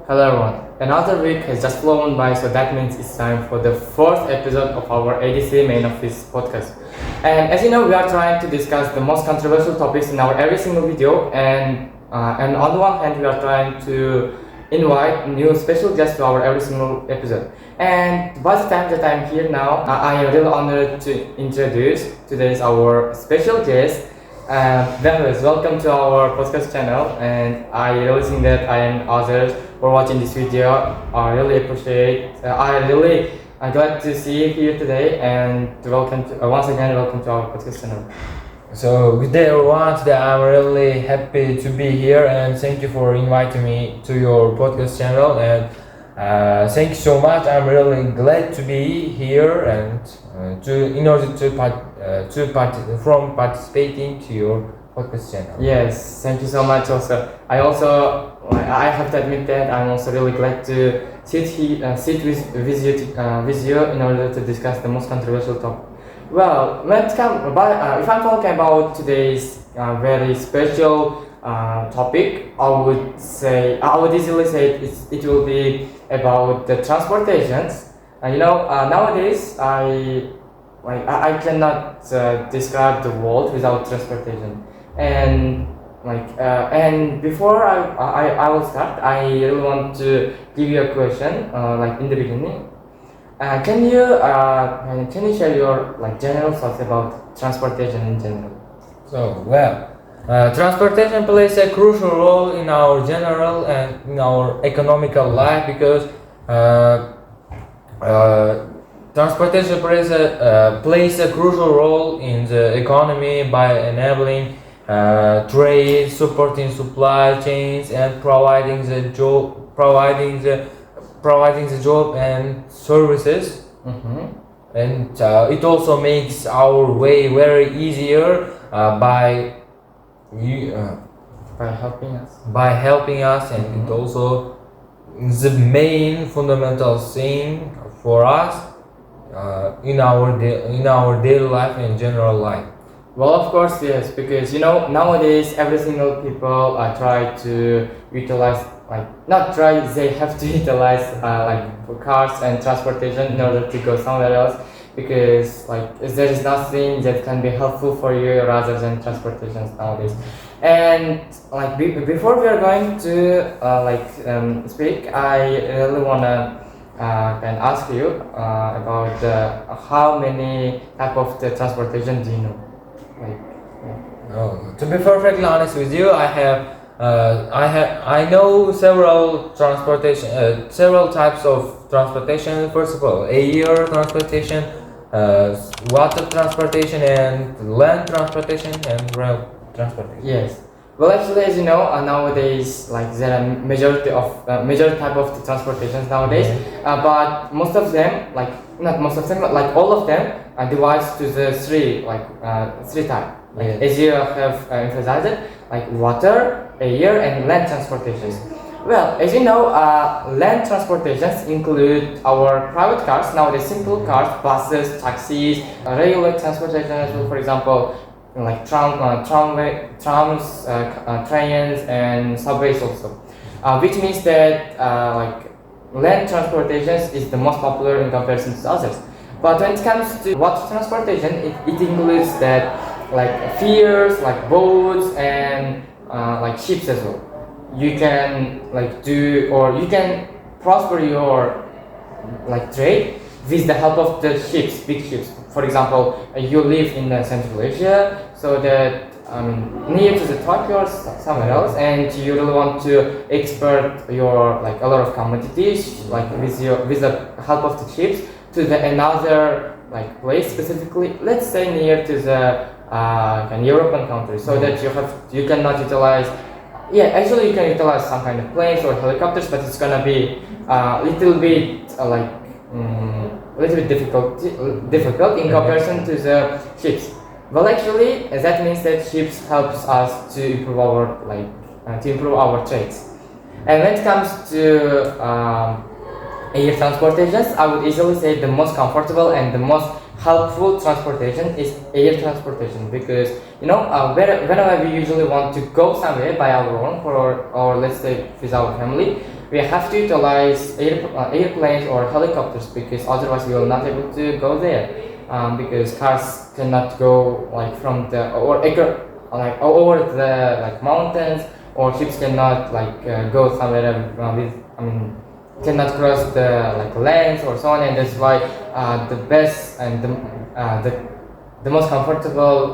Hello everyone. Another week has just flown by, so that means it's time for the fourth episode of our ADC main office podcast. And as you know, we are trying to discuss the most controversial topics in our every single video. And on the one hand, we are trying to invite new special guests to our every single episode. And by the time that I'm here now, I am really honored to introduce today's our special guest. BEKHRUZ, welcome to our podcast channel, and I really think that I and others who are watching this video I really appreciate. I really glad to see you here today, and welcome to, once again welcome to our podcast channel. So good day everyone, today I'm really happy to be here and thank you for inviting me to your podcast channel and thank you so much. I'm really glad to be here and from participating to your podcast channel. Yes, thank you so much. I have to admit that I'm also really glad to sit with you in order to discuss the most controversial topic. Well, if I'm talking about today's very special topic, I would easily say it will be about the transportations. Nowadays I cannot describe the world without transportation. And before I will start, I really want to give you a question. In the beginning. Can you share your general thoughts about transportation in general? Transportation plays a crucial role in our general and in our economical life because transportation plays a crucial role in the economy by enabling trade, supporting supply chains, and providing the job and services. Mm-hmm. And it also makes our way very easier by helping us, and Mm-hmm. it also the main fundamental thing for us in our daily life and general life. Well, of course, yes, because nowadays every single people try to utilize they have to utilize cars and transportation in order to go somewhere else, because there is nothing that can be helpful for you rather than transportations nowadays. And before we are going to speak, I really wanna can ask you about how many type of the transportation do you know? To be perfectly honest with you, I know several types of transportation. First of all, air transportation, water transportation, and land transportation, and rail transportation. Yes. Well, actually, as you know, nowadays there are major type of the transportations nowadays. But most of them, not most of them, but all of them are divided to the three type. As you have emphasized, water, air, and land transportations. Well, as you know, land transportations include our private cars, nowadays simple cars, buses, taxis, railway transportation as well, for example, trams, trains, and subways also. Which means that land transportations is the most popular in comparison to others. But when it comes to water transportation, it includes that ferries, boats, and ships as well. You can you can prosper your trade with the help of the ships, big ships. For example, you live in Central Asia, so that near to the Tokyo or somewhere else, and you really want to export your a lot of commodities with the help of the ships to the another place, specifically let's say near to the European countries, so that you cannot utilize. Yeah, actually you can utilize some kind of planes or helicopters, but it's gonna be a little bit difficult in comparison to the ships. Well, actually, that means that ships helps us to improve our trades. And when it comes to air transportations, I would easily say the most comfortable and the most helpful transportation is air transportation, because whenever we usually want to go somewhere by our own or let's say with our family, we have to utilize airplanes or helicopters, because otherwise we will not able to go there, because cars cannot go like from the like over the like mountains, or ships cannot like go somewhere with, I mean, cannot cross the like lanes or so on, and that's why the best and the most comfortable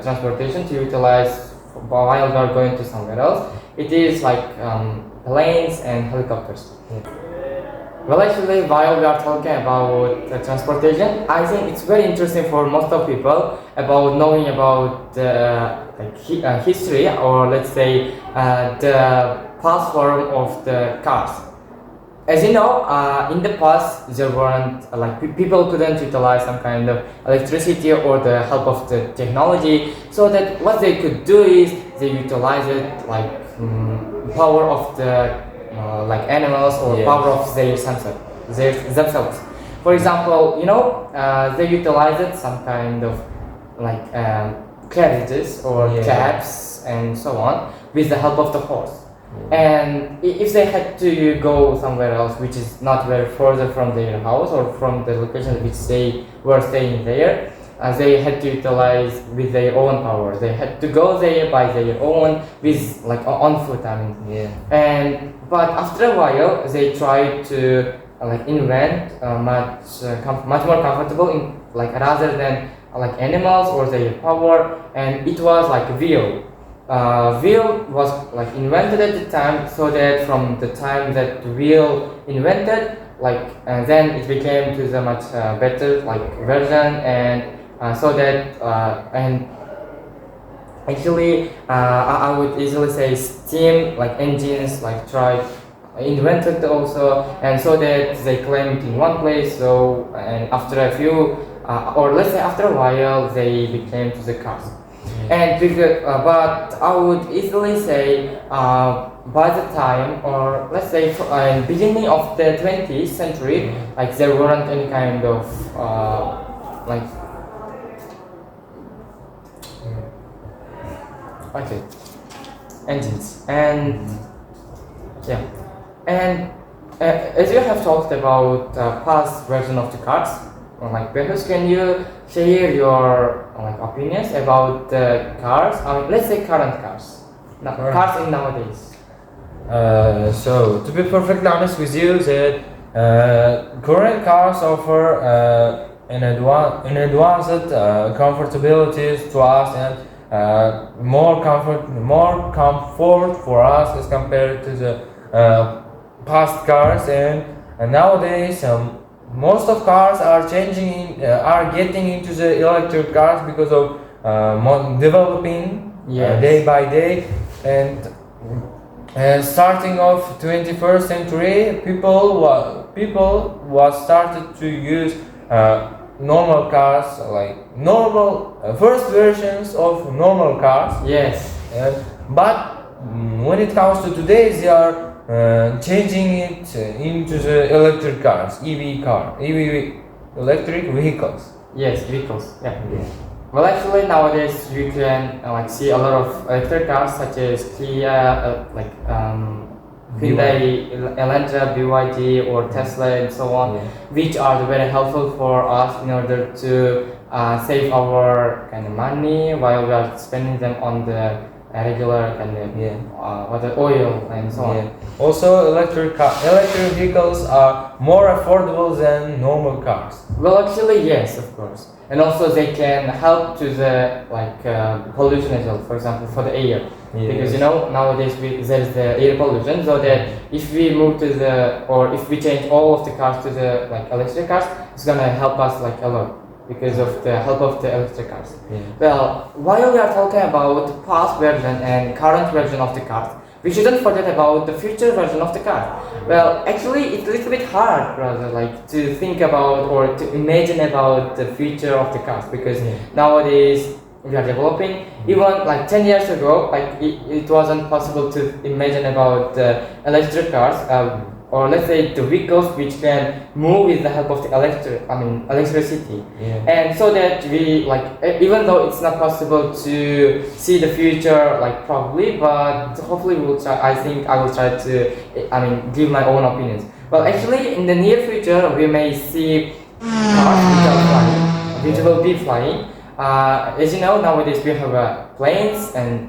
transportation to utilize while we are going to somewhere else, it is like planes and helicopters. Well, actually, while we are talking about transportation, I think it's very interesting for most of people about knowing about history, or let's say the past form of the cars. As you know, in the past there weren't people couldn't utilize some kind of electricity or the help of the technology, so that what they could do is they utilize it like power of the animals, or power of themselves. For example, you know, they utilized some kind of carriages or cabs and so on with the help of the horse. And if they had to go somewhere else, which is not very further from their house or from the location which they were staying there, they had to utilize with their own power. They had to go there by their own, with on foot. I mean, but after a while, they tried to invent much more comfortable in rather than animals or their power, and it was wheel. Wheel was invented at the time, so that from the time that the wheel invented, then it became to the much better version, and so that and actually I would easily say steam engines tried invented also, and so that they claim it in one place. So and after a few or let's say after a while, they became to the cars. And because, but I would easily say by the time, or let's say beginning of the 20th century, there weren't any kind of engines, and and as you have talked about past version of the cars, BEKHRUZ, can you share your opinions about the cars? I mean, let's say current cars, cars in nowadays. So to be perfectly honest with you, that current cars offer an advanced comfortabilities to us, and more comfort for us as compared to the past cars, and nowadays most of cars are getting into the electric cars because of developing day by day, and starting of 21st century, people was started to use normal cars, normal first versions of normal cars. Yes. But when it comes to today, they are changing it into the electric cars, EV electric vehicles. Yes, vehicles. Yeah. Well, actually nowadays you can see a lot of electric cars such as Kia, Hyundai, Elantra, BYD, or Tesla, and so on, which are very helpful for us in order to save our kind of money while we are spending them on the regular kind of oil and so on. Also, electric vehicles are more affordable than normal cars. Well, actually, yes, of course, and also they can help to the pollution as well. For example, for the air, because you know nowadays there's the air pollution. So that if we move to if we change all of the cars to the electric cars, it's gonna help us a lot, because of the help of the electric cars. Well, while we are talking about the past version and current version of the cars, we shouldn't forget about the future version of the car. Well, actually, it's a little bit hard, rather, to think about or to imagine about the future of the cars, because nowadays we are developing. Even 10 years ago, it wasn't possible to imagine about electric cars. or let's say the vehicles which can move with the help of the electricity. Yeah. And so that we even though it's not possible to see the future probably, but hopefully we'll try. I think I will try to give my own opinions. Well, actually in the near future we may see cars which will be flying. As you know, nowadays we have planes and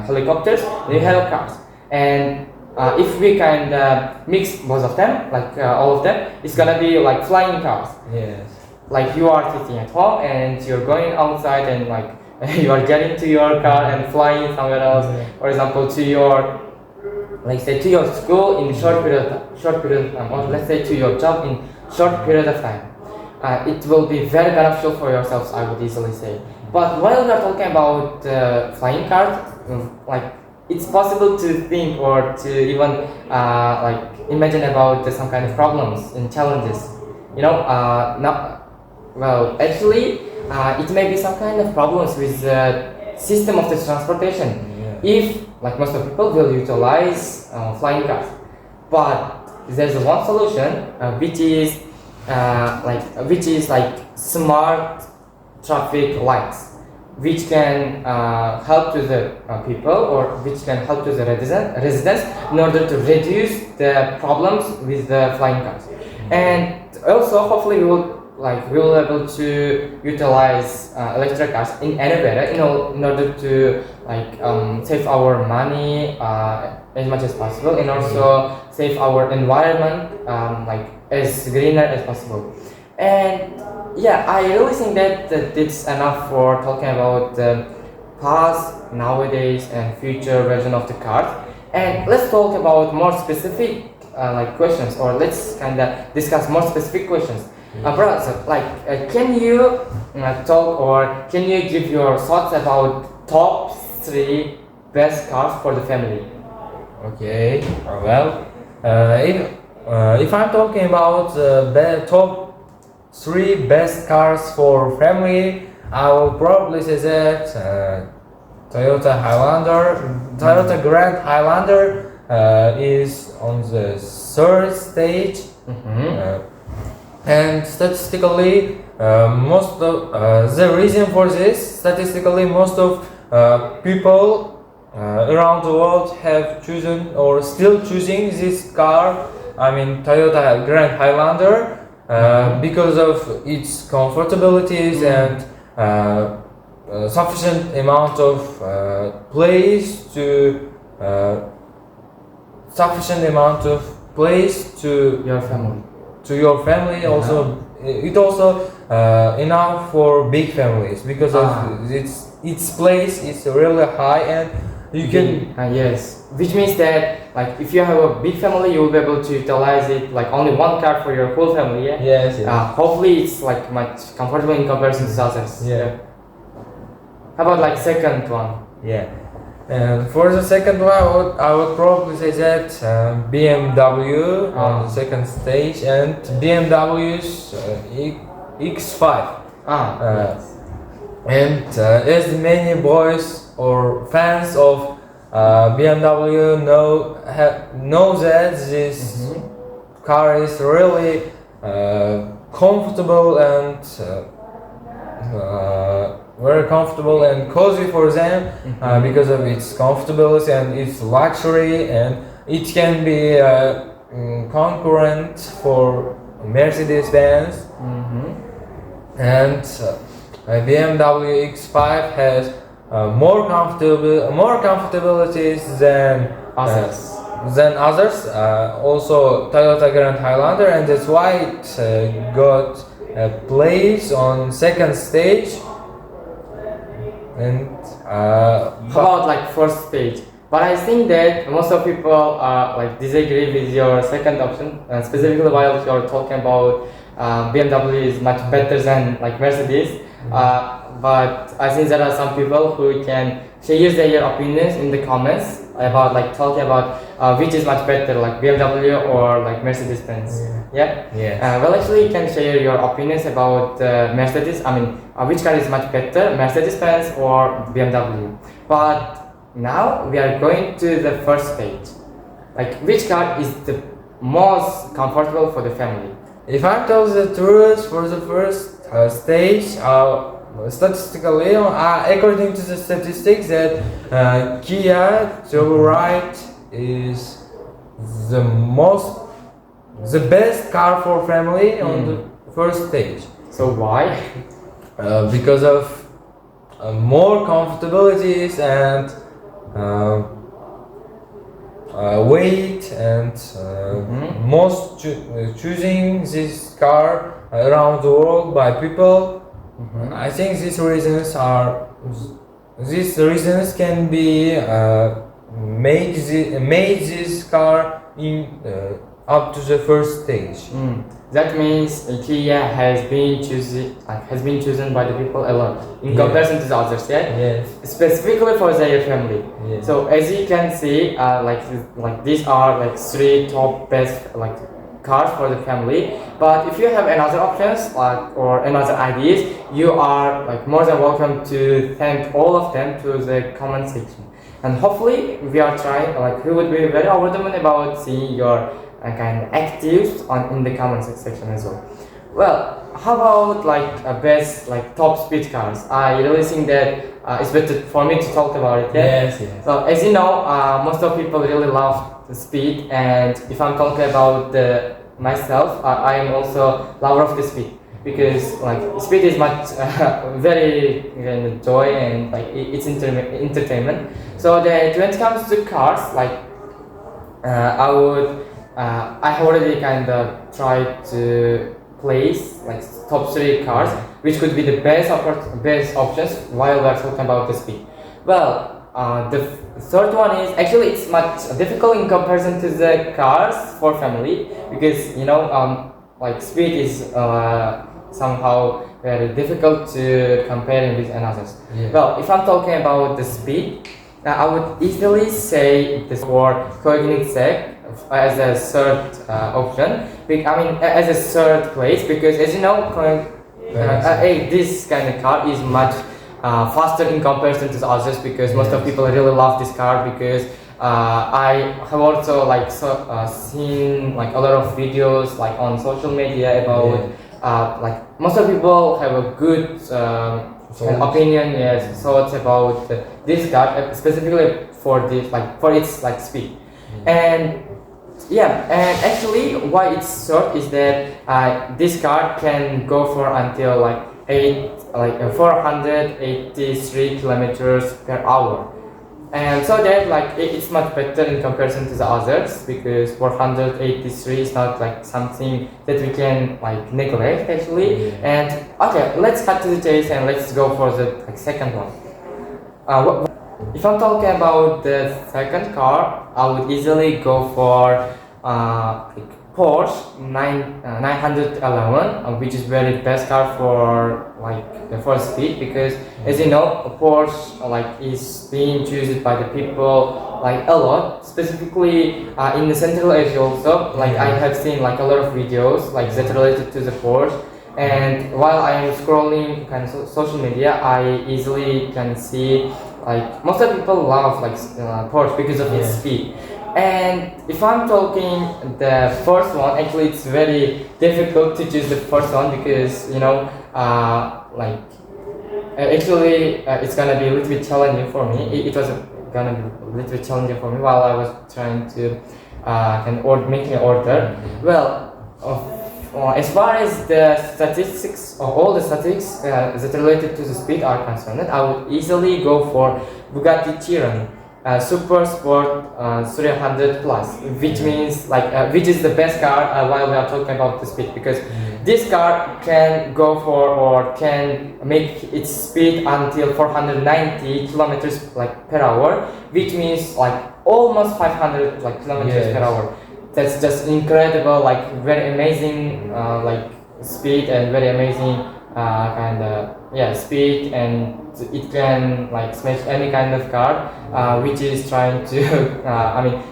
helicopters. We have cars, and if we can mix both of them, all of them, it's gonna be like flying cars. Yes. Like you are sitting at home and you're going outside and you are getting to your car and flying somewhere else. For example, to your to your school in short period of time, or let's say to your job in short period of time. It will be very beneficial for yourselves, I would easily say. But while we are talking about flying cars, it's possible to think or to even imagine about some kind of problems and challenges. Actually, it may be some kind of problems with the system of the transportation. If most of people will utilize flying cars, but there's one solution which is smart traffic lights, which can help to the people, or which can help to the residents in order to reduce the problems with the flying cars. And also hopefully we will be able to utilize electric cars in anywhere in order to save our money as much as possible, and also save our environment as greener as possible. And yeah, I really think that it's enough for talking about the past, nowadays, and future version of the cars. And let's talk about more specific questions, or let's discuss more specific questions. Brother, can you talk, or can you give your thoughts about top 3 best cars for the family? Okay. Well, if I'm talking about the top 3 best cars for family, I will probably say that Toyota Grand Highlander is on the 3rd stage. And statistically, most of the reason for this, statistically, most of people around the world have chosen or still choosing this car. Toyota Grand Highlander, because of its comfortabilities and sufficient amount of place to your family. Also, it also enough for big families, because of its place is really high, and you can yes, which means that if you have a big family, you will be able to utilize it only one car for your whole family. Yes. Hopefully it's much comfortable in comparison to others. How about second one? And for the second one, I would probably say that BMW on the second stage, and BMW's X5. And as many boys or fans of BMW know that this car is really comfortable and very comfortable and cozy for them, because of its comfortability and its luxury, and it can be concurrent for Mercedes-Benz. And BMW X5 has more comfortabilities than others. Also Toyota Grand Highlander, and that's why it got a place on second stage. And how about first stage? But I think that most of people disagree with your second option, specifically while you're talking about BMW is much better than Mercedes. But I think there are some people who can share their opinions in the comments about talking about which is much better, BMW or Mercedes-Benz. Well, actually, you can share your opinions about Mercedes. Which car is much better, Mercedes-Benz or BMW? But now we are going to the first stage. Which car is the most comfortable for the family? If I tell the truth, for the first stage, statistically, according to the statistics, that Kia Telluride is the best car for family on the first stage. So why? Because of more comfortabilities and weight and most choosing this car around the world by people. I think these reasons can be made this car in up to the first stage. That means Kia has been chosen by the people a lot in comparison to the others, yeah? Yes. Specifically for their family. Yes. So as you can see, like these are like three top best like cars for the family. But if you have another options or another ideas, you are like more than welcome to send all of them to the comment section. And hopefully we are trying, like we would be very overwhelmed about seeing your kind of actives in the comment section as well. Well, how about like best like top speed cars? I really think that it's better for me to talk about it. Yeah? Yes, yes. So as you know, most of people really love the speed, and if I'm talking about myself, I am also lover of the speed, because like speed is much very joy and like it's entertainment. So that when it comes to cars, like I have already kind of tried to place like top 3 cars, which could be the best options while we are talking about the speed. Well, the third one is actually it's much difficult in comparison to the cars for family, because you know like speed is somehow very difficult to compare with others. Yeah. Well, if I'm talking about the speed, I would easily say this for Koenigsegg as a third option. I mean, as a third place, because as you know, this kind of car is much faster in comparison to the others, because most of people really love this car, because I have also like seen like a lot of videos like on social media about like most of people have a good opinion, thoughts about this car, specifically for this for its like speed. And actually why it's short is that this car can go for until like 483 kilometers per hour, and so that like it's much better in comparison to the others, because 483 is not like something that we can like neglect actually. And okay, let's cut to the chase and let's go for the like second one. If I'm talking about the second car, I would easily go for like Porsche 911, which is very best car for like the first speed, because as you know, Porsche like is being chosen by the people like a lot, specifically in the Central Asia also. Like I have seen like a lot of videos like that related to the Porsche, and while I am scrolling kind of social media, I easily can see like most of people love like Porsche because of its speed. And if I'm talking the first one, actually it's very difficult to choose the first one, because you know actually it's gonna be a little bit challenging for me. It was gonna be a little bit challenging for me while I was trying to making an order. Well, as far as the statistics, or all the statistics that related to the speed are concerned, I would easily go for Bugatti Chiron Super Sport 300 Plus, which means like which is the best car while we are talking about the speed, because this car can go for or can make its speed until 490 kilometers like per hour, which means like almost 500 like kilometers per hour. That's just incredible, like very amazing like speed, and very amazing speed, and it can like smash any kind of car which is trying to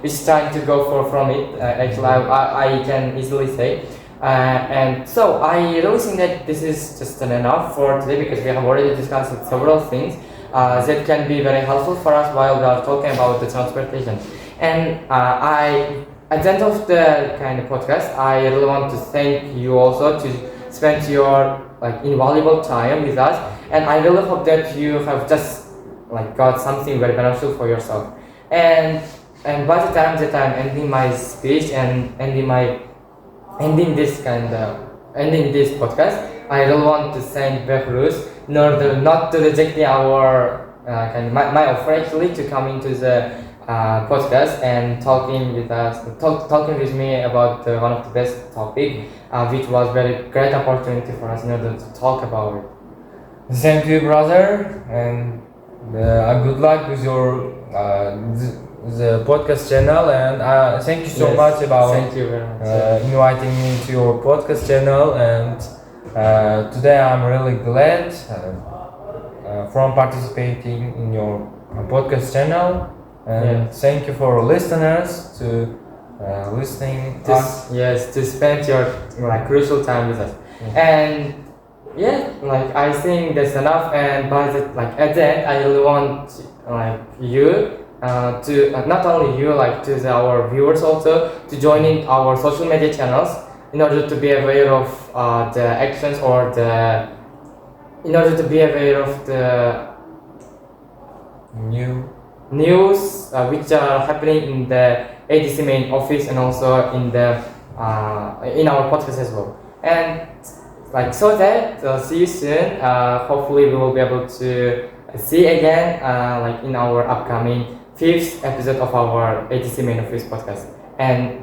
which is trying to go from it. Actually I can easily say, and so I really think that this is just enough for today, because we have already discussed several things that can be very helpful for us while we are talking about the transportation. And I at the end of the kind of podcast, I really want to thank you also to spend your like invaluable time with us, and I really hope that you have just like got something very beneficial for yourself. And by the time that I'm ending my speech and ending this podcast, I really want to thank BEKHRUZ in order not to reject our my offer actually to come into the podcast and talking with us, talking with me about one of the best topic, which was very great opportunity for us in order to talk about it. Same to you, brother, and good luck with your the podcast channel. And thank you so Yes, much about thank you very much. inviting me to your podcast channel. And today I'm really glad from participating in your podcast channel. And Yes. thank you for listeners to listening us. Yes, to spend your like crucial time with us. And yeah, like I think that's enough. And by the like at the end, I really want like you to not only you, like to our viewers also, to join in our social media channels in order to be aware of the actions or the in order to be aware of the New news which are happening in the ADC main office and also in the in our podcast as well. And like so that see you soon. Hopefully we will be able to see again like in our upcoming 5th episode of our ADC main office podcast. And